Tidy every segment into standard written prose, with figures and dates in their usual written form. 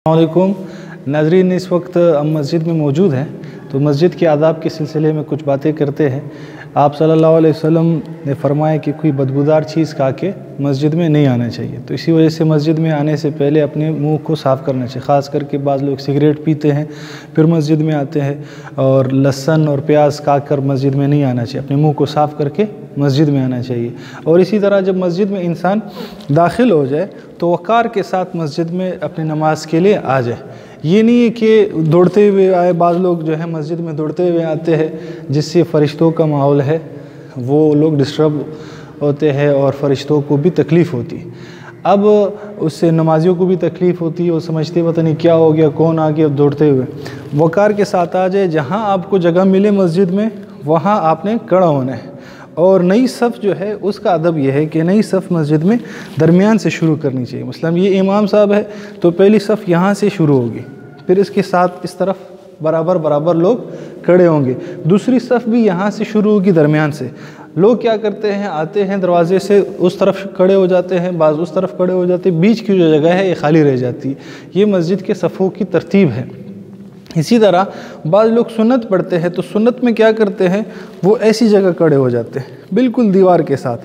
अस्सलामुअलैकुम नाज़रीन, इस वक्त हम मस्जिद में मौजूद हैं तो मस्जिद के आदाब के सिलसिले में कुछ बातें करते हैं। आप सल्लल्लाहु अलैहि वसल्लम ने फरमाया कि कोई बदबूदार चीज़ खा के मस्जिद में नहीं आना चाहिए, तो इसी वजह से मस्जिद में आने से पहले अपने मुंह को साफ़ करना चाहिए। ख़ास करके बाज़ लोग सिगरेट पीते हैं फिर मस्जिद में आते हैं, और लहसुन और प्याज खा कर मस्जिद में नहीं आना चाहिए, अपने मुँह को साफ़ करके मस्जिद में आना चाहिए। और इसी तरह जब मस्जिद में इंसान दाखिल हो जाए तो वक़ार के साथ मस्जिद में अपनी नमाज के लिए आ जाए। ये नहीं है कि दौड़ते हुए आए, बाज़ लोग जो है मस्जिद में दौड़ते हुए आते हैं जिससे फ़रिश्तों का माहौल है वो लोग डिस्टर्ब होते हैं और फ़रिश्तों को भी तकलीफ़ होती है। अब उससे नमाजियों को भी तकलीफ़ होती है, वो समझते पता नहीं क्या हो गया, कौन आ गया, दौड़ते हुए। वक़ार के साथ आ जाए, जहाँ आपको जगह मिले मस्जिद में वहाँ आपने खड़ा होना है। और नई सफ़ जो है उसका अदब यह है कि नई सफ़ मस्जिद में दरमियान से शुरू करनी चाहिए। मतलब ये इमाम साहब है तो पहली सफ़ यहाँ से शुरू होगी, फिर इसके साथ इस तरफ बराबर बराबर लोग खड़े होंगे, दूसरी सफ़ भी यहाँ से शुरू होगी दरमियान से। लोग क्या करते हैं, आते हैं दरवाजे से उस तरफ खड़े हो जाते हैं, बाज़ उस तरफ खड़े हो जाते हैं, बीच की जो जगह है ये खाली रह जाती है। ये मस्जिद के सफ़ों की तरतीब है। इसी तरह बाज़ लोग सुन्नत पढ़ते हैं तो सुन्नत में क्या करते हैं, वो ऐसी जगह खड़े हो जाते हैं बिल्कुल दीवार के साथ,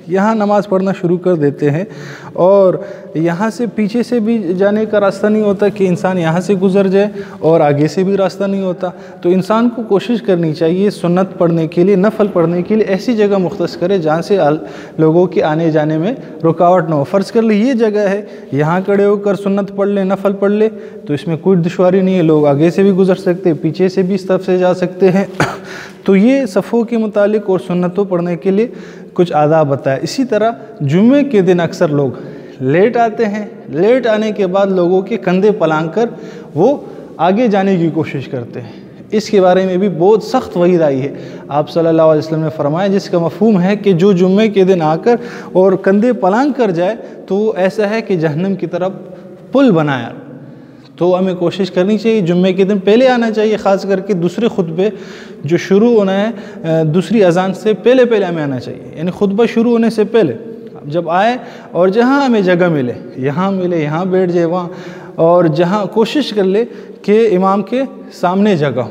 यहाँ नमाज़ पढ़ना शुरू कर देते हैं। और यहाँ से पीछे से भी जाने का रास्ता नहीं होता कि इंसान यहाँ से गुज़र जाए, और आगे से भी रास्ता नहीं होता। तो इंसान को कोशिश करनी चाहिए सुन्नत पढ़ने के लिए, नफ़ल पढ़ने के लिए ऐसी जगह मुख्तस करे जहाँ से लोगों के आने जाने में रुकावट ना हो। फ़र्ज़ कर ले ये जगह है, यहाँ खड़े होकर सुन्नत पढ़ ले, नफ़ल पढ़ ले तो इसमें कोई दुश्वारी नहीं है, लोग आगे से भी गुज़र सकते हैं, पीछे से भी इस तरफ से जा सकते हैं। तो ये सफ़ों के मुतालिक और सुन्नतों पढ़ने के लिए कुछ आदाब बताया। इसी तरह जुम्मे के दिन अक्सर लोग लेट आते हैं, लेट आने के बाद लोगों के कंधे पलांग कर वो आगे जाने की कोशिश करते हैं। इसके बारे में भी बहुत सख्त वहीद आई है। आप सल्लल्लाहु अलैहि वसल्लम ने फरमाया, जिसका मफ़हूम है कि जो जुम्मे के दिन आकर और कंधे पलांग कर जाए तो ऐसा है कि जहन्नम की तरफ पुल बनाया। तो हमें कोशिश करनी चाहिए जुम्मे के दिन पहले आना चाहिए, ख़ास करके दूसरे खुतबे जो शुरू होना है दूसरी अजान से पहले पहले हमें आना चाहिए, यानी खुतबा शुरू होने से पहले जब आए और जहाँ हमें जगह मिले यहाँ बैठ जाए वहाँ, और जहाँ कोशिश कर ले कि इमाम के सामने जगह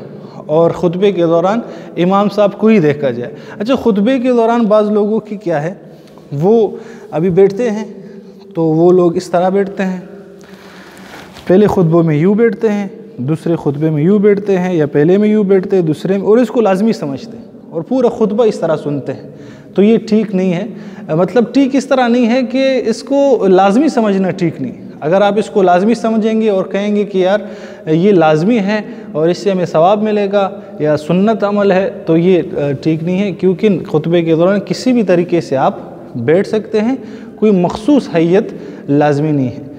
और ख़ुतबे के दौरान इमाम साहब को ही देखा जाए। अच्छा, ख़ुतबे के दौरान बाज़ लोगों की क्या है, वो अभी बैठते हैं तो वो लोग इस तरह बैठते हैं, पहले खुतबों में यूँ बैठते हैं, दूसरे खुतबे में यूँ बैठते हैं, या पहले में यूँ बैठते हैं दूसरे में, और इसको लाजमी समझते हैं और पूरा खुतबा इस तरह सुनते हैं। तो ये ठीक नहीं है। मतलब ठीक इस तरह नहीं है कि इसको लाजमी समझना ठीक नहीं। अगर आप इसको लाजमी समझेंगे और कहेंगे कि यार ये लाजमी है और इससे हमें सवाब मिलेगा या सुन्नत अमल है, तो ये ठीक नहीं है, क्योंकि खुतबे के दौरान किसी भी तरीके से आप बैठ सकते हैं, कोई मखसूस हैयत लाजमी नहीं है।